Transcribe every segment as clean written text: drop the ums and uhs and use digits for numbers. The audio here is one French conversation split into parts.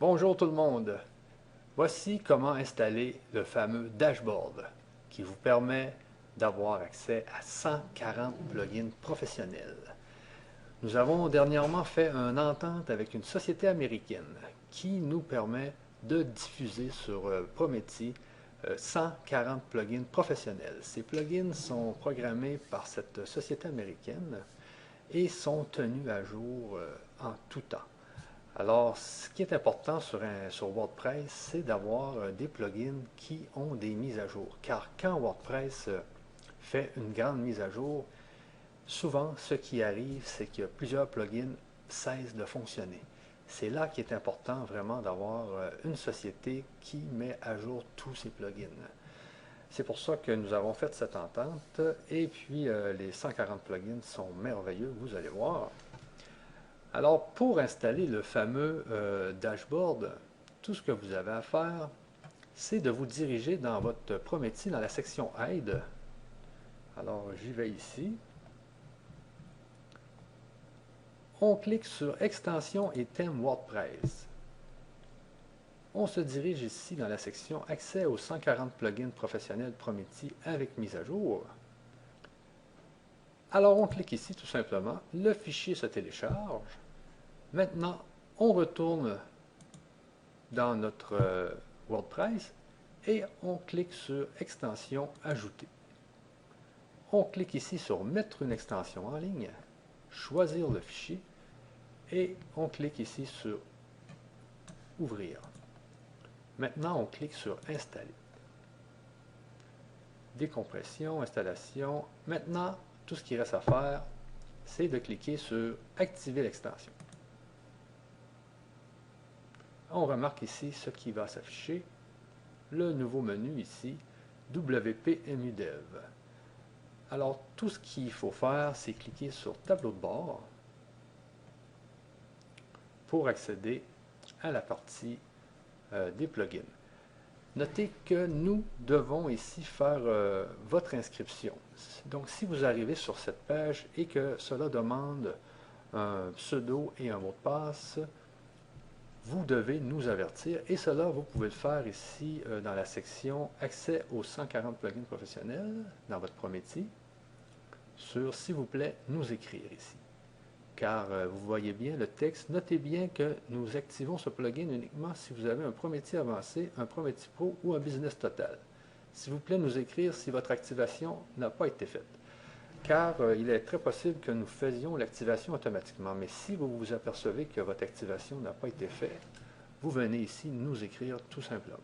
Bonjour tout le monde. Voici comment installer le fameux dashboard qui vous permet d'avoir accès à 140 plugins professionnels. Nous avons dernièrement fait une entente avec une société américaine qui nous permet de diffuser sur Prometi 140 plugins professionnels. Ces plugins sont programmés par cette société américaine et sont tenus à jour en tout temps. Alors, ce qui est important sur WordPress, c'est d'avoir des plugins qui ont des mises à jour. Car quand WordPress fait une grande mise à jour, souvent ce qui arrive, c'est que plusieurs plugins cessent de fonctionner. C'est là qu'il est important vraiment d'avoir une société qui met à jour tous ces plugins. C'est pour ça que nous avons fait cette entente et puis les 140 plugins sont merveilleux, vous allez voir. Alors, pour installer le fameux dashboard, tout ce que vous avez à faire, c'est de vous diriger dans votre Prometi, dans la section Aide. Alors, j'y vais ici. On clique sur Extensions et thèmes WordPress. On se dirige ici dans la section Accès aux 140 plugins professionnels Prometi avec mise à jour. Alors, on clique ici tout simplement. Le fichier se télécharge. Maintenant, on retourne dans notre WordPress et on clique sur Extension Ajouter. On clique ici sur Mettre une extension en ligne, choisir le fichier et on clique ici sur Ouvrir. Maintenant, on clique sur Installer. Décompression, installation. Maintenant, tout ce qui reste à faire, c'est de cliquer sur Activer l'extension. On remarque ici ce qui va s'afficher, le nouveau menu ici, WP-MUDev. Alors, tout ce qu'il faut faire, c'est cliquer sur Tableau de bord pour accéder à la partie des plugins. Notez que nous devons ici faire votre inscription. Donc, si vous arrivez sur cette page et que cela demande un pseudo et un mot de passe, vous devez nous avertir et cela, vous pouvez le faire ici dans la section Accès aux 140 plugins professionnels dans votre Prometi sur s'il vous plaît nous écrire ici. Car vous voyez bien le texte, notez bien que nous activons ce plugin uniquement si vous avez un Prometi avancé, un Prometi Pro ou un Business Total. S'il vous plaît nous écrire si votre activation n'a pas été faite. Car il est très possible que nous faisions l'activation automatiquement. Mais si vous vous apercevez que votre activation n'a pas été faite, vous venez ici nous écrire tout simplement.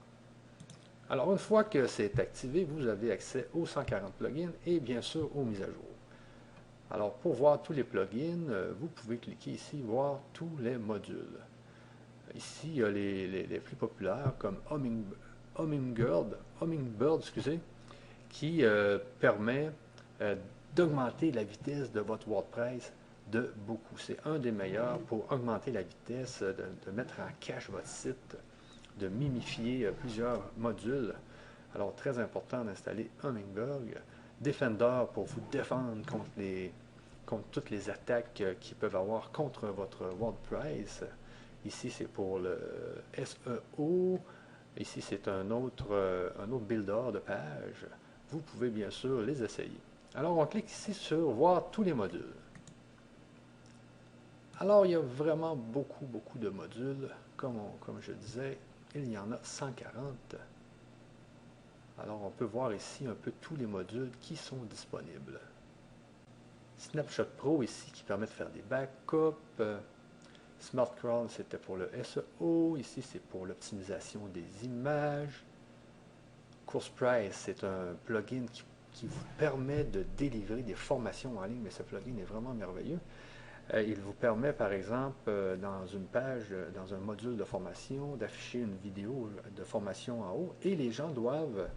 Alors, une fois que c'est activé, vous avez accès aux 140 plugins et bien sûr aux mises à jour. Alors, pour voir tous les plugins, vous pouvez cliquer ici, voir tous les modules. Ici, il y a les plus populaires comme Hummingbird, excusez, qui permet d'augmenter la vitesse de votre WordPress de beaucoup. C'est un des meilleurs pour augmenter la vitesse, de mettre en cache votre site, de mimifier plusieurs modules. Alors, très important d'installer Hummingbird. Defender pour vous défendre contre toutes les attaques qui peuvent avoir contre votre WordPress. Ici, c'est pour le SEO. Ici, c'est un autre builder de page. Vous pouvez bien sûr les essayer. Alors, on clique ici sur voir tous les modules. Alors, il y a vraiment beaucoup de modules. Comme je disais, il y en a 140. Alors, on peut voir ici un peu tous les modules qui sont disponibles. Snapshot Pro ici qui permet de faire des backups. Smart Crawl, c'était pour le SEO. Ici, c'est pour l'optimisation des images. CoursePrice, c'est un plugin qui vous permet de délivrer des formations en ligne, mais ce plugin est vraiment merveilleux. Il vous permet, par exemple, dans une page, dans un module de formation, d'afficher une vidéo de formation en haut et les gens doivent,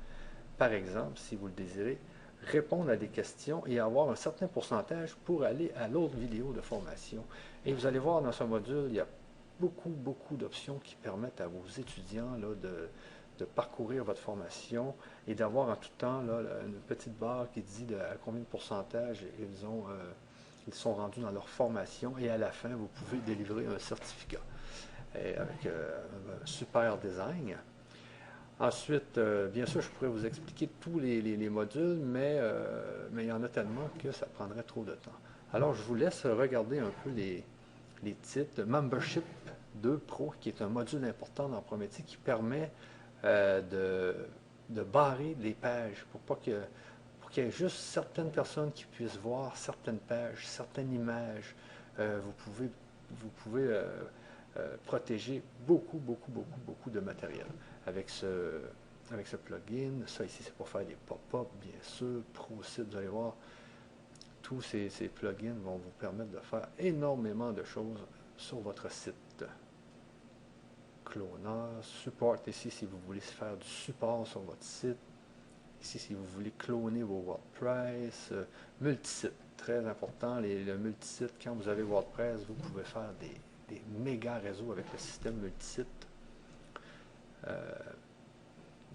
par exemple, si vous le désirez, répondre à des questions et avoir un certain pourcentage pour aller à l'autre vidéo de formation. Et vous allez voir dans ce module, il y a beaucoup d'options qui permettent à vos étudiants là, de parcourir votre formation et d'avoir en tout temps là, une petite barre qui dit à combien de pourcentage ils sont rendus dans leur formation et à la fin, vous pouvez délivrer un certificat. et avec un super design. Ensuite, bien sûr, je pourrais vous expliquer tous les modules, mais il y en a tellement que ça prendrait trop de temps. Alors, je vous laisse regarder un peu les titres. Membership 2 Pro, qui est un module important dans Prométhée, qui permet de barrer les pages pour qu'il y ait juste certaines personnes qui puissent voir certaines pages, certaines images. Vous pouvez protéger beaucoup de matériel avec ce plugin. Ça ici, c'est pour faire des pop-up, bien sûr. ProSite, vous allez voir, tous ces plugins vont vous permettre de faire énormément de choses sur votre site. Clonage, support ici si vous voulez faire du support sur votre site. Ici si vous voulez cloner vos WordPress. Multisite, très important. Le multisite, quand vous avez WordPress, vous pouvez faire des méga réseaux avec le système multisite.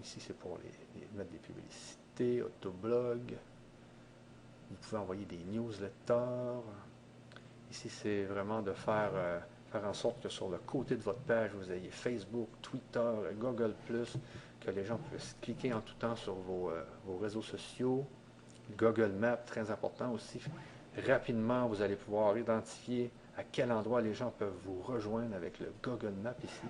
Ici c'est pour mettre des publicités, autoblog. Vous pouvez envoyer des newsletters. Ici c'est vraiment de faire en sorte que sur le côté de votre page, vous ayez Facebook, Twitter, Google+, que les gens puissent cliquer en tout temps sur vos réseaux sociaux. Google Maps, très important aussi. Rapidement, vous allez pouvoir identifier à quel endroit les gens peuvent vous rejoindre avec le Google Maps ici.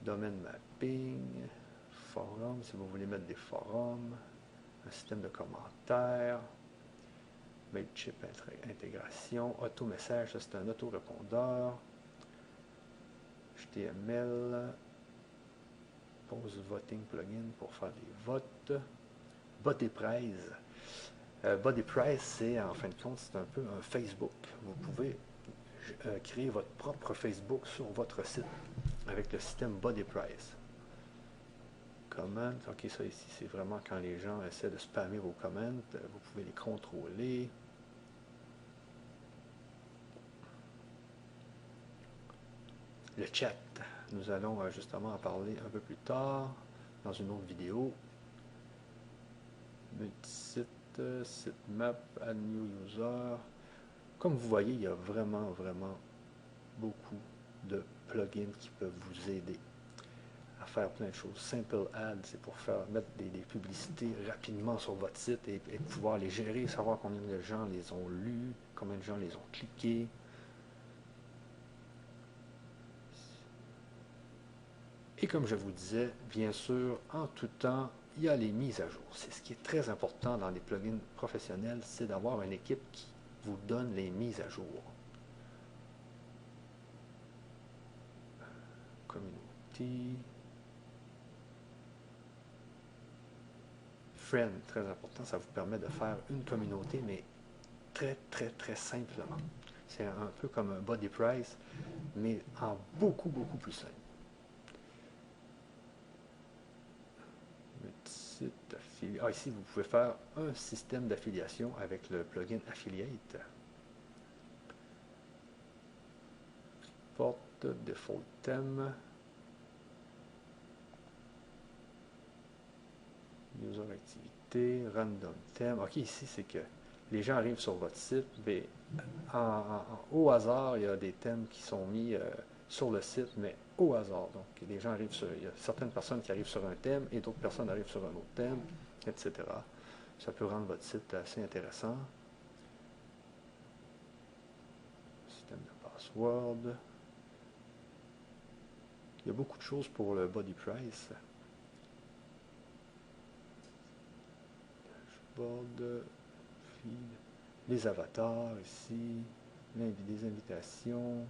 Domaine mapping, forum, si vous voulez mettre des forums, un système de commentaires, Mailchimp intégration, auto-message, ça c'est un auto-répondeur, HTML, post voting plugin pour faire des votes, Body Price. Body Price, c'est en fin de compte, c'est un peu un Facebook. Vous pouvez créer votre propre Facebook sur votre site avec le système Body Price. Comment, ok, ça ici, c'est vraiment quand les gens essaient de spammer vos comments, vous pouvez les contrôler. Le chat, nous allons justement en parler un peu plus tard dans une autre vidéo. Multisite, sitemap, add new user. Comme vous voyez, il y a vraiment beaucoup de plugins qui peuvent vous aider à faire plein de choses. Simple Ads, c'est pour mettre des publicités rapidement sur votre site et pouvoir les gérer, savoir combien de gens les ont lus, combien de gens les ont cliqués. Et comme je vous disais, bien sûr, en tout temps, il y a les mises à jour. C'est ce qui est très important dans les plugins professionnels, c'est d'avoir une équipe qui vous donne les mises à jour. Community. Friend, très important, ça vous permet de faire une communauté, mais très simplement. C'est un peu comme un Body Price, mais en beaucoup plus simple. Ici, vous pouvez faire un système d'affiliation avec le plugin Affiliate. Porte, default theme. User activité, random theme. Ok, ici, c'est que les gens arrivent sur votre site, mais au hasard, il y a des thèmes qui sont mis sur le site, mais au hasard. Donc, les gens arrivent il y a certaines personnes qui arrivent sur un thème et d'autres personnes arrivent sur un autre thème, etc. Ça peut rendre votre site assez intéressant. Système de password. Il y a beaucoup de choses pour le Body Price. Dashboard, feed, les avatars ici, des invitations.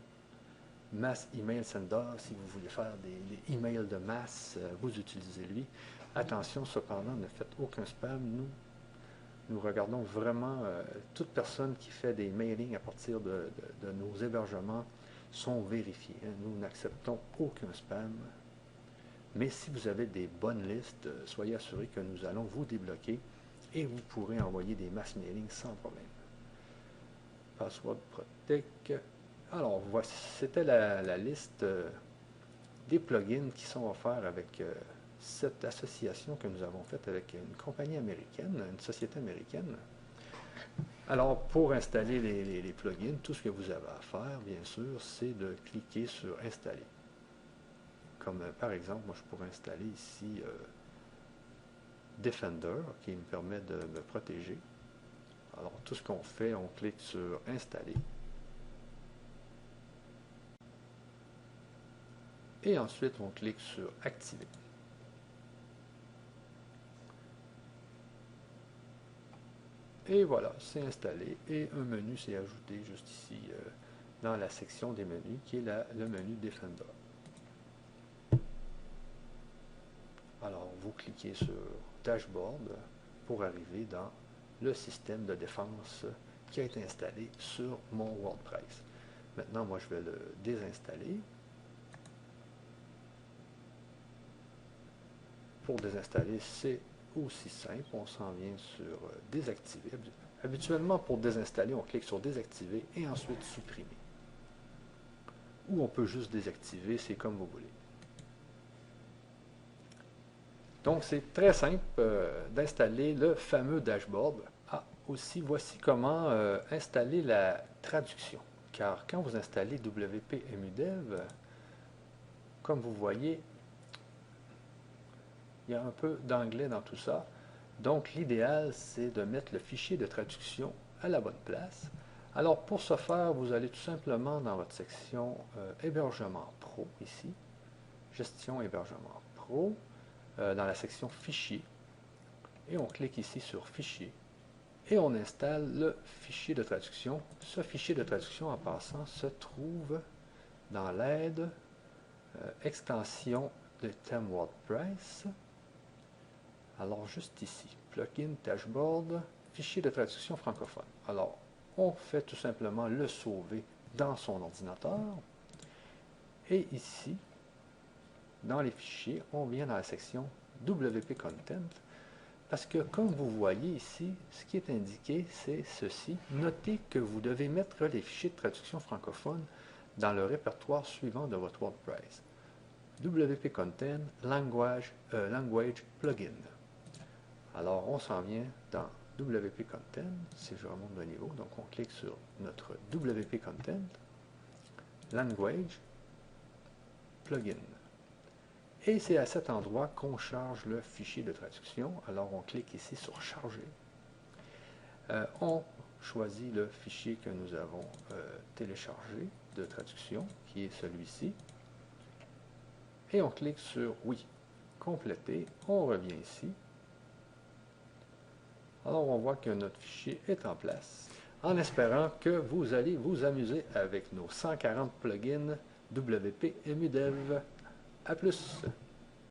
Mass Email Sender, si vous voulez faire des emails de masse, vous utilisez lui. Attention, cependant, ne faites aucun spam. Nous regardons vraiment toute personne qui fait des mailings à partir de nos hébergements sont vérifiés. Nous n'acceptons aucun spam. Mais si vous avez des bonnes listes, soyez assurés que nous allons vous débloquer et vous pourrez envoyer des mass mailings sans problème. Password Protect. Alors, voici, c'était la liste des plugins qui sont offerts avec cette association que nous avons faite avec une compagnie américaine, une société américaine. Alors, pour installer les plugins, tout ce que vous avez à faire, bien sûr, c'est de cliquer sur Installer. Comme par exemple, moi je pourrais installer ici Defender, qui me permet de me protéger. Alors, tout ce qu'on fait, on clique sur Installer. Et ensuite, on clique sur Activer. Et voilà, c'est installé et un menu s'est ajouté juste ici dans la section des menus qui est le menu Defender. Alors, vous cliquez sur Dashboard pour arriver dans le système de défense qui a été installé sur mon WordPress. Maintenant, moi, je vais le désinstaller. Pour désinstaller, c'est aussi simple. On s'en vient sur Désactiver. Habituellement, pour désinstaller, on clique sur Désactiver et ensuite Supprimer. Ou on peut juste désactiver, c'est comme vous voulez. Donc, c'est très simple d'installer le fameux dashboard. Ah, aussi, voici comment installer la traduction. Car quand vous installez WP EmuDev, comme vous voyez, il y a un peu d'anglais dans tout ça. Donc, l'idéal, c'est de mettre le fichier de traduction à la bonne place. Alors, pour ce faire, vous allez tout simplement dans votre section Hébergement Pro, ici, Gestion Hébergement Pro, dans la section Fichiers, et on clique ici sur Fichiers, et on installe le fichier de traduction. Ce fichier de traduction, en passant, se trouve dans l'aide extension de thème WordPress. Alors, juste ici, Plugin, Dashboard, fichier de traduction francophone. Alors, on fait tout simplement le sauver dans son ordinateur. Et ici, dans les fichiers, on vient dans la section WP Content. Parce que, comme vous voyez ici, ce qui est indiqué, c'est ceci. Notez que vous devez mettre les fichiers de traduction francophone dans le répertoire suivant de votre WordPress. WP Content, Language Plugin. Alors, on s'en vient dans WP Content, si je remonte de niveau, donc on clique sur notre WP Content, Language, Plugin. Et c'est à cet endroit qu'on charge le fichier de traduction. Alors, on clique ici sur Charger. On choisit le fichier que nous avons téléchargé de traduction, qui est celui-ci. Et on clique sur Oui, compléter. On revient ici. Alors, on voit que notre fichier est en place, en espérant que vous allez vous amuser avec nos 140 plugins WP EmuDev. À plus!